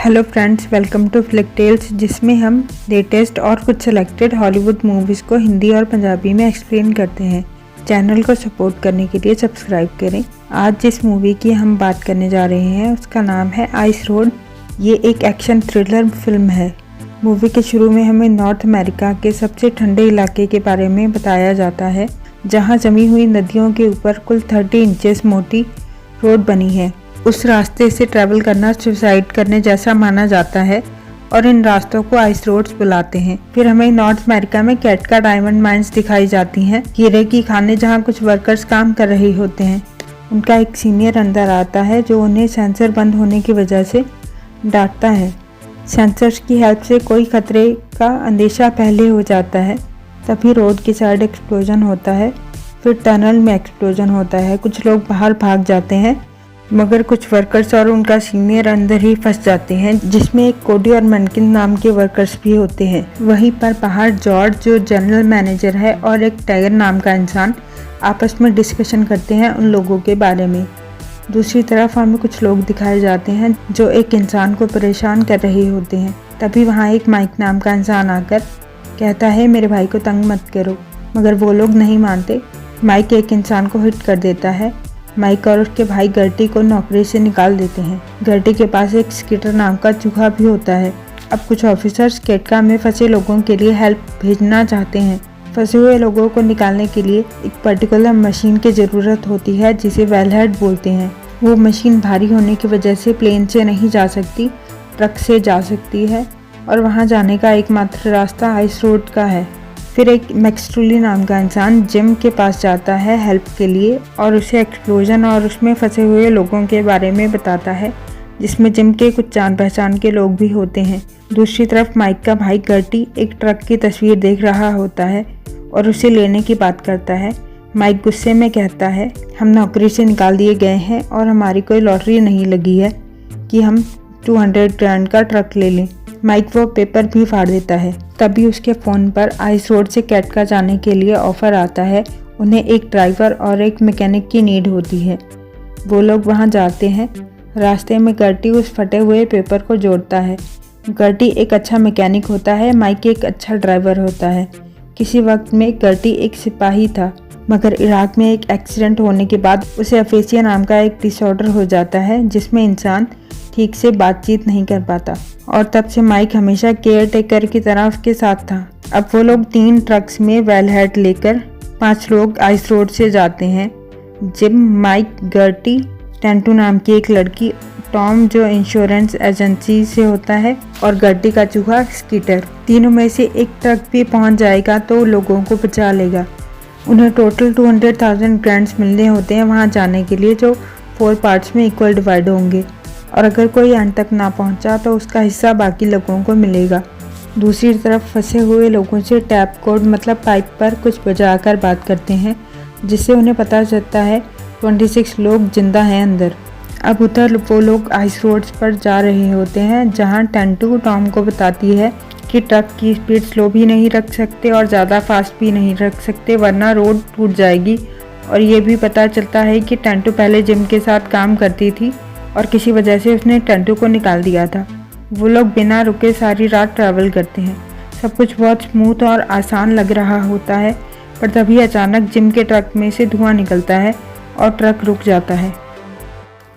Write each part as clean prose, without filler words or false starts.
Hello friends, welcome to Flick Tales, जिसमें हम latest और कुछ सेलेक्टेड हॉलीवुड मूवीज़ को हिंदी और पंजाबी में एक्सप्लेन करते हैं। चैनल को सपोर्ट करने के लिए सब्सक्राइब करें। आज जिस मूवी की हम बात करने जा रहे हैं उसका नाम है आइस रोड। ये एक एक्शन थ्रिलर फिल्म है। मूवी के शुरू में हमें नॉर्थ अमेरिका के सबसे ठंडे इलाके के बारे में बताया जाता है, जहाँ जमी हुई नदियों के ऊपर कुल 30 इंचेस मोटी रोड बनी है। उस रास्ते से ट्रैवल करना सुसाइड करने जैसा माना जाता है और इन रास्तों को आइस रोड्स बुलाते हैं। फिर हमें नॉर्थ अमेरिका में कैटका डायमंड माइंस दिखाई जाती हैं, हीरे की खानें जहां कुछ वर्कर्स काम कर रहे होते हैं। उनका एक सीनियर अंदर आता है जो उन्हें सेंसर बंद होने की वजह से डांटता है। सेंसर्स की हेल्प से कोई खतरे का अंदेशा पहले हो जाता है। तभी रोड की साइड एक्सप्लोजन होता है। फिर टनल में एक्सप्लोजन होता है। कुछ लोग बाहर भाग जाते हैं, मगर कुछ वर्कर्स और उनका सीनियर अंदर ही फंस जाते हैं, जिसमें एक कोडी और मनकिन नाम के वर्कर्स भी होते हैं। वहीं पर बाहर जॉर्ज जो जनरल मैनेजर है और एक टाइगर नाम का इंसान आपस में डिस्कशन करते हैं उन लोगों के बारे में। दूसरी तरफ हमें कुछ लोग दिखाए जाते हैं जो एक इंसान को परेशान कर रहे होते हैं। तभी वहाँ एक माइक नाम का इंसान आकर कहता है, मेरे भाई को तंग मत करो, मगर वो लोग नहीं मानते। माइक एक इंसान को हिट कर देता है। माइक और उसके भाई गर्टी को नौकरी से निकाल देते हैं। गर्टी के पास एक स्कीटर नाम का चूहा भी होता है। अब कुछ ऑफिसर्स कैटका में फंसे लोगों के लिए हेल्प भेजना चाहते हैं। फंसे हुए लोगों को निकालने के लिए एक पर्टिकुलर मशीन की ज़रूरत होती है जिसे वेलहेड बोलते हैं। वो मशीन भारी होने की वजह से प्लेन से नहीं जा सकती, ट्रक से जा सकती है और वहाँ जाने का एकमात्र रास्ता आइस रोड का है। फिर एक मैक्सट्रूली नाम का इंसान जिम के पास जाता है हेल्प के लिए और उसे एक्सप्लोजन और उसमें फंसे हुए लोगों के बारे में बताता है, जिसमें जिम के कुछ जान पहचान के लोग भी होते हैं। दूसरी तरफ माइक का भाई गर्टी एक ट्रक की तस्वीर देख रहा होता है और उसे लेने की बात करता है। माइक गुस्से में कहता है, हम नौकरी से निकाल दिए गए हैं और हमारी कोई लॉटरी नहीं लगी है कि हम 200 ग्रैंड का ट्रक ले लें। माइक वो पेपर भी फाड़ देता है। तभी उसके फ़ोन पर आइस रोड से कैटका जाने के लिए ऑफ़र आता है। उन्हें एक ड्राइवर और एक मैकेनिक की नीड होती है। वो लोग वहां जाते हैं। रास्ते में गर्टी उस फटे हुए पेपर को जोड़ता है। गर्टी एक अच्छा मैकेनिक होता है, माइक एक अच्छा ड्राइवर होता है। किसी वक्त में गर्टी एक सिपाही था, मगर इराक में एक एक्सीडेंट होने के बाद उसे अफेसिया नाम का एक डिसऑर्डर हो जाता है, जिसमें इंसान ठीक से बातचीत नहीं कर पाता। और तब से माइक हमेशा केयर टेकर की तरह उसके साथ था। अब वो लोग 3 ट्रक्स में वेलहेड लेकर 5 लोग आइस रोड से जाते हैं। जिम, माइक, गर्टी, टेंटू नाम की एक लड़की, टॉम जो इंश्योरेंस एजेंसी से होता है और गर्टी का चूहा स्कीटर। तीनों में से एक ट्रक भी पहुंच जाएगा तो लोगों को बचा लेगा। उन्हें टोटल 200,000 ग्रैंड्स मिलने होते हैं वहां जाने के लिए, जो 4 पार्ट्स में इक्वल डिवाइड होंगे और अगर कोई अंत तक ना पहुंचा तो उसका हिस्सा बाकी लोगों को मिलेगा। दूसरी तरफ फंसे हुए लोगों से टैप कोड मतलब पाइप पर कुछ बजाकर बात करते हैं, जिससे उन्हें पता चलता है 26 लोग जिंदा हैं अंदर। अब उधर वो लोग आइस रोड्स पर जा रहे होते हैं, जहां टेंटू टॉम को बताती है कि ट्रक की स्पीड स्लो भी नहीं रख सकते और ज़्यादा फास्ट भी नहीं रख सकते, वरना रोड टूट जाएगी। और ये भी पता चलता है कि टेंटू पहले जिम के साथ काम करती थी और किसी वजह से उसने टेंटू को निकाल दिया था। वो लोग बिना रुके सारी रात ट्रैवल करते हैं। सब कुछ बहुत स्मूथ और आसान लग रहा होता है, पर तभी अचानक जिम के ट्रक में से धुआं निकलता है और ट्रक रुक जाता है।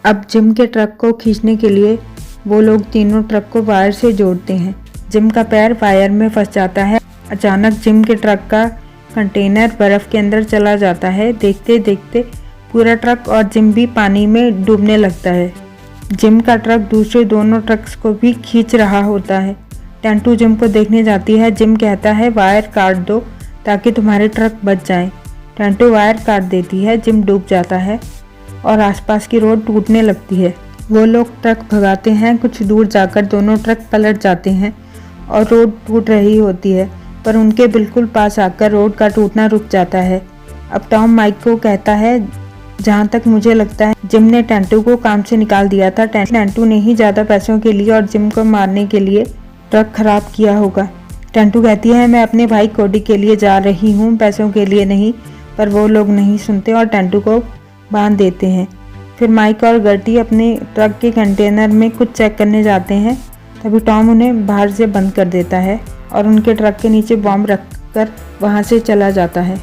अब जिम के ट्रक को खींचने के लिए वो लोग तीनों ट्रक को वायर से जोड़ते हैं। जिम का पैर वायर में फंस जाता है। अचानक जिम के ट्रक का कंटेनर बर्फ़ के अंदर चला जाता है। देखते देखते पूरा ट्रक और जिम भी पानी में डूबने लगता है। जिम का ट्रक दूसरे दोनों ट्रक्स को भी खींच रहा होता है। टेंटू जिम को देखने जाती है। जिम कहता है, वायर काट दो ताकि तुम्हारे ट्रक बच जाएं। टेंटू वायर काट देती है। जिम डूब जाता है और आसपास की रोड टूटने लगती है। वो लोग ट्रक भगाते हैं। कुछ दूर जाकर दोनों ट्रक पलट जाते हैं और रोड टूट रही होती है, पर उनके बिल्कुल पास आकर रोड का टूटना रुक जाता है। अब टॉम माइक को कहता है, जहाँ तक मुझे लगता है जिम ने टेंटू को काम से निकाल दिया था। टेंटू ने ही ज़्यादा पैसों के लिए और जिम को मारने के लिए ट्रक खराब किया होगा। टेंटू कहती है, मैं अपने भाई कोडी के लिए जा रही हूँ, पैसों के लिए नहीं। पर वो लोग नहीं सुनते और टेंटू को बांध देते हैं। फिर माइक और गर्टी अपने ट्रक के कंटेनर में कुछ चेक करने जाते हैं तभी टॉम उन्हें बाहर से बंद कर देता है और उनके ट्रक के नीचे बॉम्ब रखकर वहां से चला जाता है।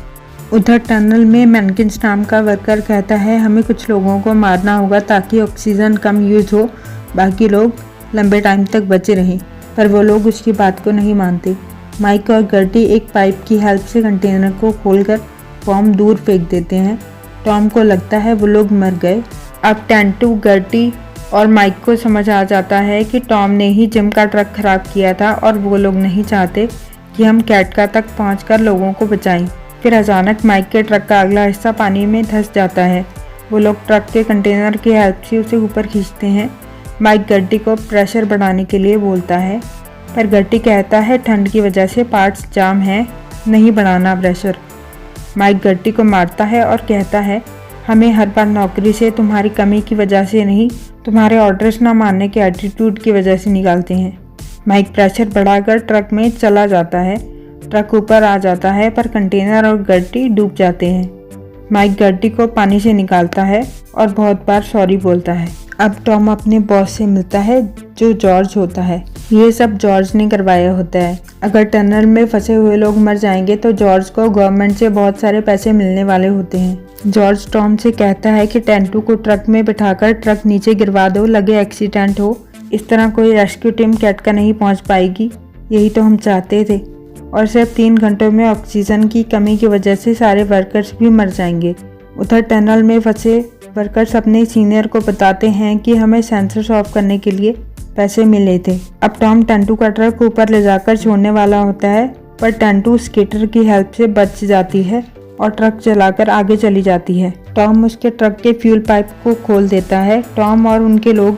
उधर टनल में मैनकिंस नाम का वर्कर कहता है हमें कुछ लोगों को मारना होगा ताकि ऑक्सीजन कम यूज हो, बाकी लोग लंबे टाइम तक बचे रहें, पर वो लोग उसकी बात को नहीं मानते। माइक और गर्टी एक पाइप की हेल्प से कंटेनर को खोलकर बॉम्ब दूर फेंक देते हैं। टॉम को लगता है वो लोग मर गए। अब टेंटू, गर्टी और माइक को समझ आ जाता है कि टॉम ने ही जिम का ट्रक खराब किया था और वो लोग नहीं चाहते कि हम कैटका तक पहुंचकर लोगों को बचाएं। फिर अचानक माइक के ट्रक का अगला हिस्सा पानी में धंस जाता है। वो लोग ट्रक के कंटेनर की हेल्प से उसे ऊपर खींचते हैं। माइक गर्टी को प्रेशर बढ़ाने के लिए बोलता है, पर गर्टी कहता है ठंड की वजह से पार्ट्स जाम हैं, नहीं बढ़ाना प्रेशर। माइक गर्टी को मारता है और कहता है हमें हर बार नौकरी से तुम्हारी कमी की वजह से नहीं, तुम्हारे ऑर्डर्स ना मानने के एटीट्यूड की वजह से निकालते हैं। माइक प्रेशर बढ़ाकर ट्रक में चला जाता है। ट्रक ऊपर आ जाता है पर कंटेनर और गर्टी डूब जाते हैं। माइक गर्टी को पानी से निकालता है और बहुत बार सॉरी बोलता है। अब टॉम अपने बॉस से मिलता है जो जॉर्ज होता है। ये सब जॉर्ज ने करवाया होता है। अगर टनल में फंसे हुए लोग मर जाएंगे तो जॉर्ज को गवर्नमेंट से बहुत सारे पैसे मिलने वाले होते हैं। जॉर्ज टॉम से कहता है कि टेंटू को ट्रक में बिठाकर ट्रक नीचे गिरवा दो, लगे एक्सीडेंट हो, इस तरह कोई रेस्क्यू टीम कैटका नहीं पहुंच पाएगी, यही तो हम चाहते थे। और सिर्फ 3 घंटों में ऑक्सीजन की कमी की वजह से सारे वर्कर्स भी मर जाएंगे। उधर टनल में फंसे वर्कर्स अपने सीनियर को बताते हैं कि हमें सेंसर्स ऑफ करने के लिए पैसे मिले थे। अब टॉम टेंटू का ट्रक ऊपर ले जाकर छोड़ने वाला होता है, पर टेंटू स्केटर की हेल्प से बच जाती है और ट्रक चलाकर आगे चली जाती है। टॉम उसके ट्रक के फ्यूल पाइप को खोल देता है। टॉम और उनके लोग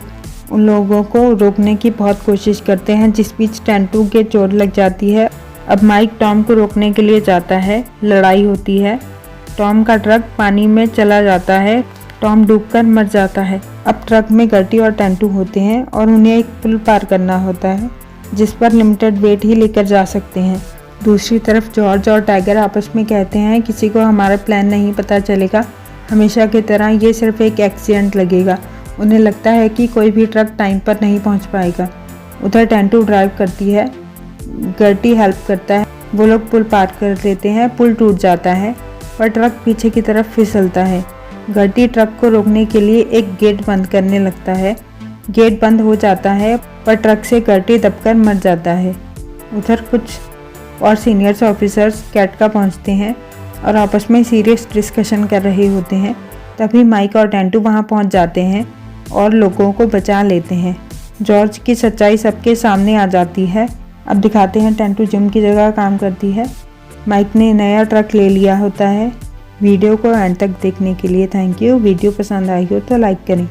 उन लोगों को रोकने की बहुत कोशिश करते हैं, जिस बीच टेंटू के चोट लग जाती है। अब माइक टॉम को रोकने के लिए जाता है। लड़ाई होती है। टॉम का ट्रक पानी में चला जाता है। टॉम डूबकर मर जाता है। अब ट्रक में गर्टी और टेंटू होते हैं और उन्हें एक पुल पार करना होता है जिस पर लिमिटेड वेट ही लेकर जा सकते हैं। दूसरी तरफ जॉर्ज और टाइगर आपस में कहते हैं किसी को हमारा प्लान नहीं पता चलेगा, हमेशा की तरह ये सिर्फ एक एक्सीडेंट लगेगा। उन्हें लगता है कि कोई भी ट्रक टाइम पर नहीं पहुंच पाएगा। उधर टेंटू ड्राइव करती है, गर्टी हेल्प करता है। वो लोग पुल पार कर लेते हैं। पुल टूट जाता है पर ट्रक पीछे की तरफ फिसलता है। गर्टी ट्रक को रोकने के लिए एक गेट बंद करने लगता है। गेट बंद हो जाता है पर ट्रक से गर्टी दबकर मर जाता है। उधर कुछ और सीनियर्स ऑफिसर्स कैटका पहुंचते हैं और आपस में सीरियस डिस्कशन कर रहे होते हैं। तभी माइक और टेंटू वहां पहुंच जाते हैं और लोगों को बचा लेते हैं। जॉर्ज की सच्चाई सबके सामने आ जाती है। अब दिखाते हैं टेंटू जिम की जगह काम करती है। माइक ने नया ट्रक ले लिया होता है। वीडियो को एंड तक देखने के लिए थैंक यू। वीडियो पसंद आई हो तो लाइक करें।